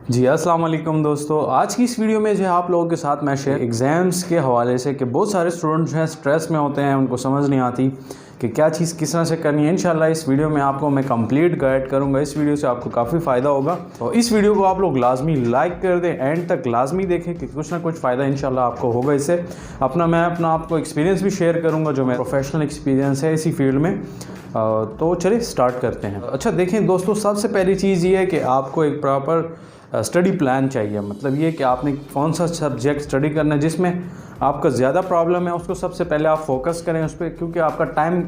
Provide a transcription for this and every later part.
जी अस्सलाम वालेकुम दोस्तों। आज की इस वीडियो में जो है आप लोगों के साथ मैं शेयर एग्ज़ाम्स के हवाले से कि बहुत सारे स्टूडेंट जो हैं स्ट्रेस में होते हैं, उनको समझ नहीं आती कि क्या चीज़ किस तरह से करनी है। इंशाल्लाह इस वीडियो में आपको मैं कंप्लीट गाइड करूंगा। इस वीडियो से आपको काफ़ी फ़ायदा होगा तो इस वीडियो को आप लोग लाजमी लाइक कर दें, एंड तक लाजमी देखें कि कुछ ना कुछ फ़ायदा इंशाल्लाह आपको होगा इससे। मैं अपना आपको एक्सपीरियंस भी शेयर करूँगा जो मेरा प्रोफेशनल एक्सपीरियंस है इसी फील्ड में। तो चलिए स्टार्ट करते हैं। अच्छा देखें दोस्तों, सबसे पहली चीज़ ये है कि आपको एक प्रॉपर स्टडी प्लान चाहिए। मतलब ये कि आपने कौन सा सब्जेक्ट स्टडी करना है, जिसमें आपका ज़्यादा प्रॉब्लम है उसको सबसे पहले आप फोकस करें उस पर, क्योंकि आपका टाइम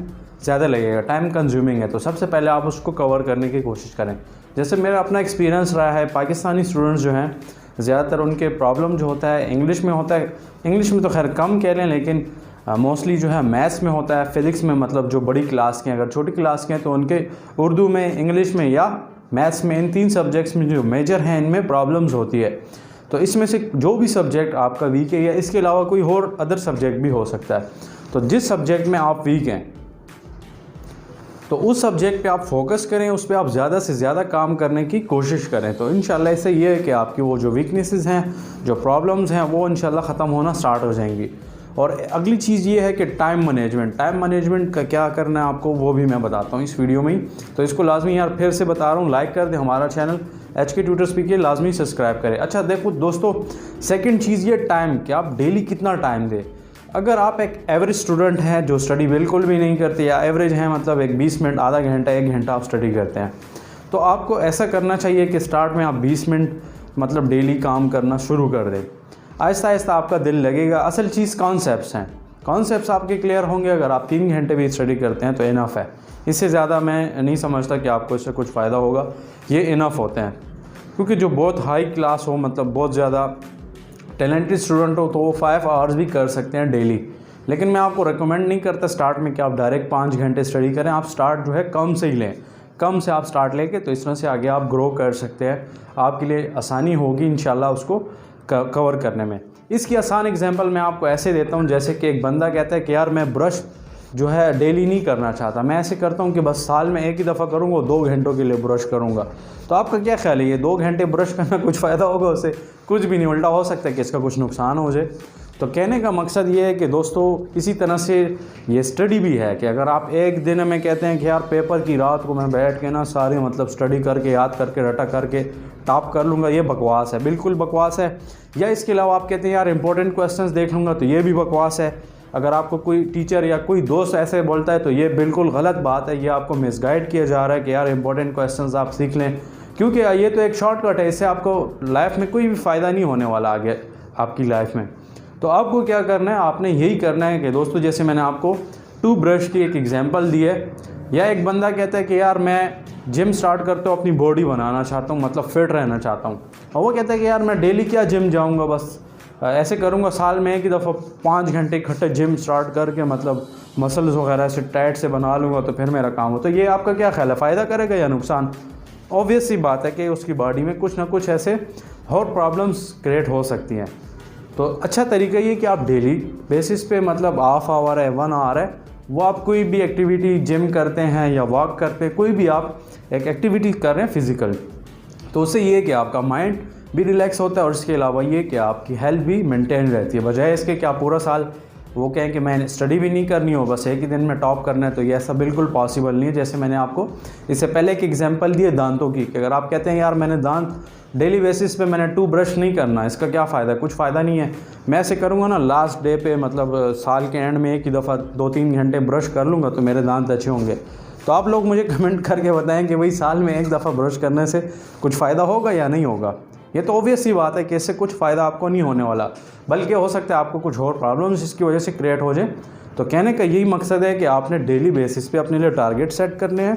ज़्यादा लगेगा, टाइम कंज्यूमिंग है। तो सबसे पहले आप उसको कवर करने की कोशिश करें। जैसे मेरा अपना एक्सपीरियंस रहा है, पाकिस्तानी स्टूडेंट्स जो हैं ज़्यादातर उनके प्रॉब्लम जो होता है इंग्लिश में होता है। इंग्लिश में तो खैर कम कह लें, लेकिन मोस्टली जो है मैथ्स में होता है, फिज़िक्स में। मतलब जो बड़ी क्लास के हैं, अगर छोटी क्लास के हैं तो उनके उर्दू में, इंग्लिश में या मैथ्स में, इन तीन सब्जेक्ट्स में जो मेजर हैं इनमें प्रॉब्लम्स होती है। तो इसमें से जो भी सब्जेक्ट आपका वीक है या इसके अलावा कोई और अदर सब्जेक्ट भी हो सकता है, तो जिस सब्जेक्ट में आप वीक हैं तो उस सब्जेक्ट पे आप फोकस करें, उस पर आप ज़्यादा से ज़्यादा काम करने की कोशिश करें। तो इंशाल्लाह इससे ये है कि आपकी वो जो वीकनेसेस हैं, जो प्रॉब्लम्स हैं, वो इंशाल्लाह ख़त्म होना स्टार्ट हो जाएंगी। और अगली चीज़ ये है कि टाइम मैनेजमेंट का क्या करना है आपको, वो भी मैं बताता हूँ इस वीडियो में ही। तो इसको लाजमी यार फिर से बता रहा हूँ, लाइक कर दें हमारा चैनल HK ट्यूटर्स PK, लाजमी सब्सक्राइब करें। अच्छा देखो दोस्तों, सेकंड चीज़ ये टाइम, कि आप डेली कितना टाइम दें। अगर आप एक एवरेज स्टूडेंट हैं जो स्टडी बिल्कुल भी नहीं करते, या एवरेज हैं मतलब एक 20 मिनट, आधा घंटा, 1 घंटा आप स्टडी करते हैं, तो आपको ऐसा करना चाहिए कि स्टार्ट में आप 20 मिनट मतलब डेली काम करना शुरू कर दें। आहिस्ता आहिस्ता आपका दिल लगेगा। असल चीज़ कॉन्सेप्ट्स हैं, कॉन्सेप्ट्स आपके क्लियर होंगे। अगर आप 3 घंटे भी स्टडी करते हैं तो इनफ है। इससे ज़्यादा मैं नहीं समझता कि आपको इससे कुछ फ़ायदा होगा। ये इनफ होते हैं, क्योंकि जो बहुत हाई क्लास हो, मतलब बहुत ज़्यादा टैलेंटेड स्टूडेंट हो, तो वो 5 आवर्स भी कर सकते हैं डेली। लेकिन मैं आपको रिकमेंड नहीं करता स्टार्ट में कि आप डायरेक्ट 5 घंटे स्टडी करें। आप स्टार्ट जो है कम से ही लें, कम से आप स्टार्ट लेके, तो इस तरह से आगे आप ग्रो कर सकते हैं। आपके लिए आसानी होगी इंशाल्लाह उसको कवर करने में। इसकी आसान एग्जांपल मैं आपको ऐसे देता हूँ, जैसे कि एक बंदा कहता है कि यार मैं ब्रश जो है डेली नहीं करना चाहता, मैं ऐसे करता हूँ कि बस साल में एक ही दफ़ा करूँगा, 2 घंटों के लिए ब्रश करूँगा। तो आपका क्या ख्याल है, ये 2 घंटे ब्रश करना कुछ फ़ायदा होगा उससे? कुछ भी नहीं, उल्टा हो सकता है कि इसका कुछ नुकसान हो जाए। तो कहने का मकसद ये है कि दोस्तों इसी तरह से ये स्टडी भी है कि अगर आप एक दिन में कहते हैं कि यार पेपर की रात को मैं बैठ के ना सारी मतलब स्टडी करके, याद करके, रटा करके टॉप कर लूँगा, ये बकवास है, बिल्कुल बकवास है। या इसके अलावा आप कहते हैं यार इंपॉर्टेंट क्वेश्चंस देख लूँगा, तो ये भी बकवास है। अगर आपको कोई टीचर या कोई दोस्त ऐसे बोलता है तो ये बिल्कुल गलत बात है। ये आपको मिसगाइड किया जा रहा है कि यार इंपॉर्टेंट क्वेश्चंस आप सीख लें, क्योंकि ये तो एक शॉर्टकट है, इससे आपको लाइफ में कोई भी फ़ायदा नहीं होने वाला आगे आपकी लाइफ में। तो आपको क्या करना है, आपने यही करना है कि दोस्तों, जैसे मैंने आपको टूथब्रश की एक एग्जांपल दी है, या एक बंदा कहता है कि यार मैं जिम स्टार्ट करता हूँ, अपनी बॉडी बनाना चाहता हूँ, मतलब फिट रहना चाहता हूँ, और वो कहता है कि यार मैं डेली क्या जिम जाऊँगा, बस ऐसे करूँगा, साल में एक ही दफ़ा 5 घंटे इकट्ठे जिम स्टार्ट करके मतलब मसल्स वगैरह से टाइट से बना लूँगा, तो फिर मेरा काम हो। तो ये आपका क्या ख्याल है, फ़ायदा करेगा या नुकसान? ऑब्वियस सी बात है कि उसकी बॉडी में कुछ ना कुछ ऐसे और प्रॉब्लम्स क्रिएट हो सकती हैं। तो अच्छा तरीका ये कि आप डेली बेसिस पे, मतलब हाफ आवर है, 1 आवर है, वो आप कोई भी एक्टिविटी, जिम करते हैं या वॉक करते हैं, कोई भी आप एक एक्टिविटी कर रहे हैं फिज़िकल, तो उससे ये कि आपका माइंड भी रिलैक्स होता है, और इसके अलावा ये कि आपकी हेल्थ भी मेंटेन रहती है। बजाय इसके कि आप पूरा साल वो कहें कि मैं स्टडी भी नहीं करनी हो, बस एक ही दिन में टॉप करना है, तो ये ऐसा बिल्कुल पॉसिबल नहीं है। जैसे मैंने आपको इससे पहले एक एग्जांपल दिए दांतों की, कि अगर आप कहते हैं यार मैंने दांत डेली बेसिस पे मैंने टूथब्रश नहीं करना, इसका क्या फ़ायदा? कुछ फ़ायदा नहीं है। मैं ऐसे करूँगा ना, लास्ट डे पे मतलब साल के एंड में एक ही दफ़ा 2-3 घंटे ब्रश कर लूँगा, तो मेरे दांत अच्छे होंगे। तो आप लोग मुझे कमेंट करके बताएं कि भाई साल में एक दफ़ा ब्रश करने से कुछ फ़ायदा होगा या नहीं होगा। ये तो ऑब्वियस सी बात है कि इससे कुछ फ़ायदा आपको नहीं होने वाला, बल्कि हो सकता है आपको कुछ और प्रॉब्लम्स इसकी वजह से क्रिएट हो जाए। तो कहने का यही मकसद है कि आपने डेली बेसिस पे अपने लिए टारगेट सेट करने हैं,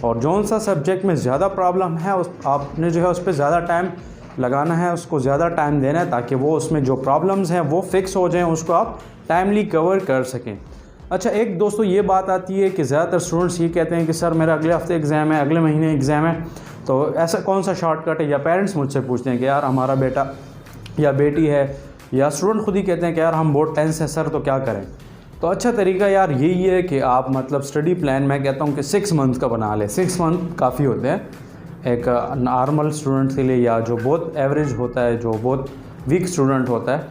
और जौन सा सब्जेक्ट में ज़्यादा प्रॉब्लम है आपने जो है उस पर ज़्यादा टाइम लगाना है, उसको ज़्यादा टाइम देना है, ताकि वो उसमें जो प्रॉब्लम्स हैं वो फिक्स हो जाएँ, उसको आप टाइमली कवर कर सकें। अच्छा एक दोस्तों ये बात आती है कि ज़्यादातर स्टूडेंट्स ये कहते हैं कि सर मेरा अगले हफ्ते एग्ज़ाम है, अगले महीने एग्ज़ाम है, तो ऐसा कौन सा शॉर्टकट है? या पेरेंट्स मुझसे पूछते हैं कि यार हमारा बेटा या बेटी है, या स्टूडेंट खुद ही कहते हैं कि यार हम बहुत टेंस है सर, तो क्या करें? तो अच्छा तरीका यार यही है कि आप मतलब स्टडी प्लान, मैं कहता हूँ कि 6 मंथ का बना लें। 6 मंथ काफ़ी होते हैं। एक नॉर्मल स्टूडेंट के लिए या जो बहुत एवरेज होता है, जो बहुत वीक स्टूडेंट होता है,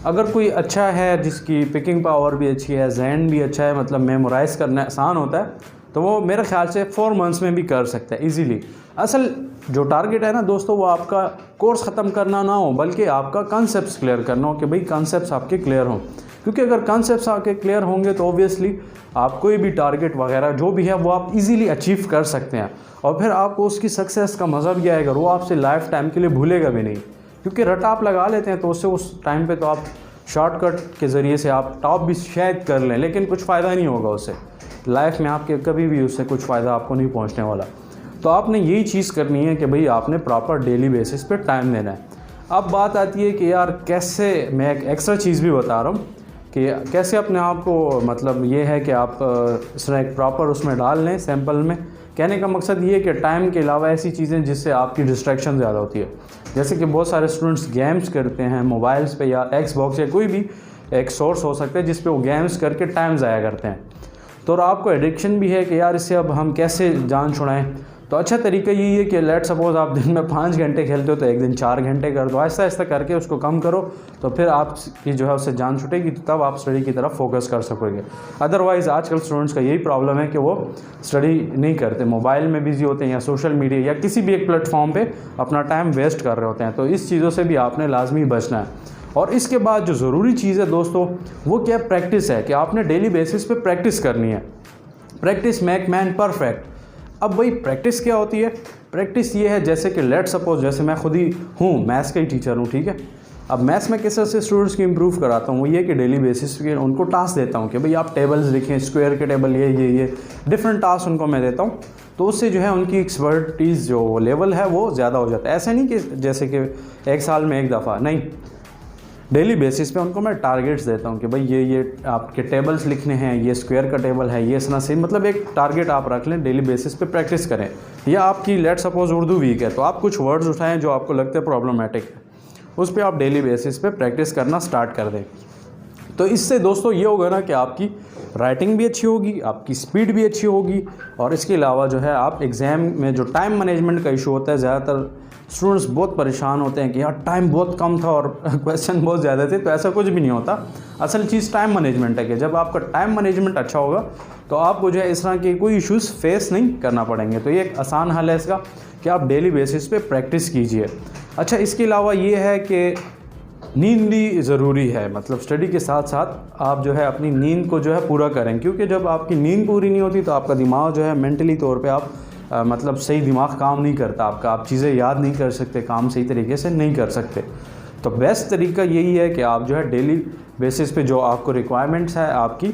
अगर कोई अच्छा है जिसकी पिकिंग पावर भी अच्छी है, जहन भी अच्छा है, मतलब मेमोराइज़ करना आसान होता है, तो वो मेरे ख्याल से 4 मंथ्स में भी कर सकता है इजीली। असल जो टारगेट है ना दोस्तों, वो आपका कोर्स ख़त्म करना ना हो, बल्कि आपका कॉन्सेप्ट्स क्लियर करना हो कि भाई कॉन्सेप्ट्स आपके क्लियर हों। क्योंकि अगर कॉन्सेप्ट्स आपके क्लियर होंगे तो ऑब्वियसली आप कोई भी टारगेट वगैरह जो भी है वो आप इजीली अचीव कर सकते हैं, और फिर आपको उसकी सक्सेस का मज़ा भी आएगा, वो आपसे लाइफ टाइम के लिए भूलेगा भी नहीं। क्योंकि रट आप लगा लेते हैं तो उससे उस टाइम पे तो आप शॉर्टकट के ज़रिए से आप टॉप भी शायद कर लें, लेकिन कुछ फ़ायदा नहीं होगा उससे लाइफ में, आपके कभी भी उससे कुछ फ़ायदा आपको नहीं पहुंचने वाला। तो आपने यही चीज़ करनी है कि भाई आपने प्रॉपर डेली बेसिस पे टाइम देना है। अब बात आती है कि यार कैसे, मैं एक एक्स्ट्रा चीज़ भी बता रहा हूँ कि कैसे अपने आप को, मतलब ये है कि आप इस तरह एक प्रॉपर उसमें डाल लें सैम्पल में। कहने का मकसद ये है कि टाइम के अलावा ऐसी चीज़ें जिससे आपकी डिस्ट्रैक्शन ज़्यादा होती है, जैसे कि बहुत सारे स्टूडेंट्स गेम्स करते हैं मोबाइल्स पे, या एक्सबॉक्स या कोई भी एक सोर्स हो सकता है जिस पे वो गेम्स करके टाइम ज़ाया करते हैं। तो आपको एडिक्शन भी है कि यार इससे अब हम कैसे जान छुड़ाएं। तो अच्छा तरीका यही है कि लेट सपोज़ आप दिन में 5 घंटे खेलते हो तो एक दिन 4 घंटे कर दो, ऐसा ऐसा करके उसको कम करो, तो फिर आपकी जो है उससे जान छूटेगी, तो तब आप स्टडी की तरफ फोकस कर सकोगे। अदरवाइज़ आजकल स्टूडेंट्स का यही प्रॉब्लम है कि वो स्टडी नहीं करते, मोबाइल में बिजी होते हैं या सोशल मीडिया या किसी भी एक प्लेटफॉर्म पर अपना टाइम वेस्ट कर रहे होते हैं। तो इस चीज़ों से भी आपने लाजमी बचना है। और इसके बाद जो ज़रूरी चीज़ है दोस्तों, वो क्या, प्रैक्टिस है, कि आपने डेली बेसिस पे प्रैक्टिस करनी है। Practice make man perfect. अब भाई प्रैक्टिस क्या होती है? प्रैक्टिस ये है, जैसे कि लेट सपोज जैसे मैं खुद ही हूँ मैथ्स का ही टीचर हूँ, ठीक है। अब मैथ्स में किस तरह से स्टूडेंट्स की इम्प्रूव कराता हूँ, वो ये कि डेली बेसिस पे उनको टास्क देता हूँ कि भाई आप टेबल्स लिखें, स्क्वायर के टेबल, ये डिफरेंट टास्क उनको मैं देता हूँ। तो उससे जो है उनकी एक्सपर्टीज़ जो लेवल है वो ज़्यादा हो जाता है। ऐसा नहीं कि जैसे कि एक साल में एक दफ़ा, नहीं, डेली बेसिस पे उनको मैं टारगेट्स देता हूँ कि भाई ये आपके टेबल्स लिखने हैं, ये स्क्वायर का टेबल है, ये इतना सही, मतलब एक टारगेट आप रख लें, डेली बेसिस पे प्रैक्टिस करें। या आपकी लेट सपोज उर्दू वीक है तो आप कुछ वर्ड्स उठाएं जो आपको लगते हैं प्रॉब्लमेटिक है, उस पर आप डेली बेसिस पे प्रैक्टिस करना स्टार्ट कर दें। तो इससे दोस्तों ये होगा ना कि आपकी राइटिंग भी अच्छी होगी, आपकी स्पीड भी अच्छी होगी, और इसके अलावा जो है आप एग्ज़ाम में जो टाइम मैनेजमेंट का इशू होता है, ज़्यादातर स्टूडेंट्स बहुत परेशान होते हैं कि यार टाइम बहुत कम था और क्वेश्चन बहुत ज़्यादा थे, तो ऐसा कुछ भी नहीं होता। असल चीज़ टाइम मैनेजमेंट है कि जब आपका टाइम मैनेजमेंट अच्छा होगा तो आपको जो है इस तरह के कोई इश्यूज़ फेस नहीं करना पड़ेंगे। तो ये एक आसान हल है इसका कि आप डेली बेसिस पे प्रैक्टिस कीजिए। अच्छा, इसके अलावा ये है कि नींद भी ज़रूरी है, मतलब स्टडी के साथ साथ आप जो है अपनी नींद को जो है पूरा करें, क्योंकि जब आपकी नींद पूरी नहीं होती तो आपका दिमाग जो है मेंटली तौर पे आप मतलब सही दिमाग काम नहीं करता आपका, आप चीज़ें याद नहीं कर सकते, काम सही तरीके से नहीं कर सकते। तो बेस्ट तरीका यही है कि आप जो है डेली बेसिस पे जो आपको रिक्वायरमेंट्स है आपकी,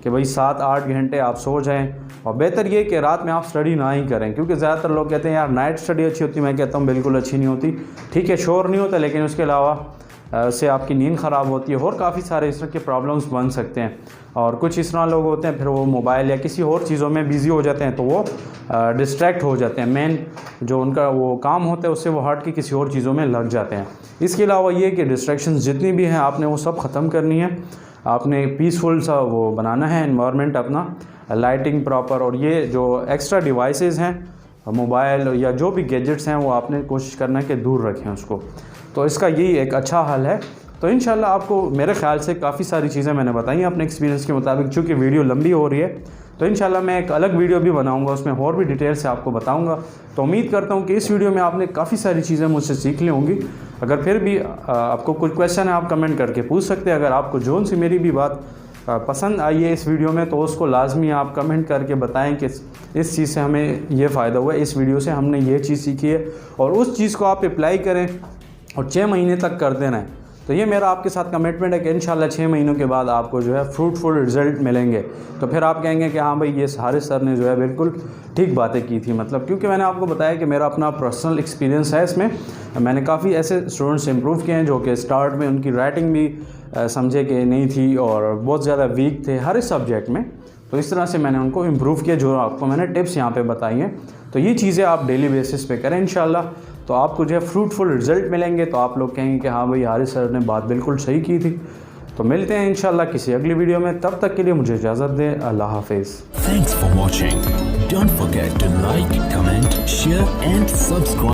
कि भाई 7-8 घंटे आप सो जाएं, और बेहतर ये कि रात में आप स्टडी ना ही करें, क्योंकि ज़्यादातर लोग कहते हैं यार नाइट स्टडी अच्छी होती है। मैं कहता हूँ बिल्कुल अच्छी नहीं होती। ठीक है, शोर नहीं होता, लेकिन उसके अलावा से आपकी नींद ख़राब होती है और काफ़ी सारे इस तरह के प्रॉब्लम्स बन सकते हैं। और कुछ इस तरह लोग होते हैं फिर वो मोबाइल या किसी और चीज़ों में बिज़ी हो जाते हैं, तो वो डिस्ट्रैक्ट हो जाते हैं, मेन जो उनका वो काम होता है उससे वो हट के किसी और चीज़ों में लग जाते हैं। इसके अलावा ये कि डिस्ट्रैक्शंस जितनी भी हैं आपने वो सब ख़त्म करनी है, आपने पीसफुल सा वो बनाना है एनवायरनमेंट अपना, लाइटिंग प्रॉपर, और ये जो एक्स्ट्रा डिवाइसेस हैं मोबाइल या जो भी गैजेट्स हैं वो आपने कोशिश करना है कि दूर रखें उसको। तो इसका यही एक अच्छा हल है। तो इंशाल्लाह आपको मेरे ख़्याल से काफ़ी सारी चीज़ें मैंने बताई अपने एक्सपीरियंस के मुताबिक। चूँकि वीडियो लंबी हो रही है तो इंशाल्लाह मैं एक अलग वीडियो भी बनाऊंगा, उसमें और भी डिटेल से आपको बताऊंगा। तो उम्मीद करता हूं कि इस वीडियो में आपने काफ़ी सारी चीज़ें मुझसे सीख ली होंगी। अगर फिर भी आपको कुछ क्वेश्चन है आप कमेंट करके पूछ सकते हैं। अगर आपको जोन सी मेरी भी बात पसंद आई है इस वीडियो में तो उसको लाजमी आप कमेंट करके बताएं कि इस चीज़ से हमें ये फ़ायदा हुआ है, इस वीडियो से हमने ये चीज़ सीखी है, और उस चीज़ को आप अप्लाई करें और 6 महीने तक कर देना है। तो ये मेरा आपके साथ कमिटमेंट है कि इंशाल्लाह 6 महीनों के बाद आपको जो है फ्रूटफुल रिज़ल्ट मिलेंगे। तो फिर आप कहेंगे कि हाँ भाई ये हारिस सर ने जो है बिल्कुल ठीक बातें की थी, मतलब क्योंकि मैंने आपको बताया कि मेरा अपना पर्सनल एक्सपीरियंस है इसमें। मैंने काफ़ी ऐसे स्टूडेंट्स इम्प्रूव किए हैं जो कि स्टार्ट में उनकी राइटिंग भी समझे कि नहीं थी और बहुत ज़्यादा वीक थे हर इस सब्जेक्ट में। तो इस तरह से मैंने उनको इम्प्रूव किया, जो आपको मैंने टिप्स यहाँ पे बताई हैं। तो ये चीज़ें आप डेली बेसिस पे करें इंशाल्लाह, तो आपको जो है फ्रूटफुल रिज़ल्ट मिलेंगे। तो आप लोग कहेंगे कि हाँ भाई हारिस सर ने बात बिल्कुल सही की थी। तो मिलते हैं इंशाल्लाह किसी अगली वीडियो में, तब तक के लिए मुझे इजाज़त दें। अल्लाह हाफिज़। Thanks for watching. Don't forget to like, comment, share and subscribe.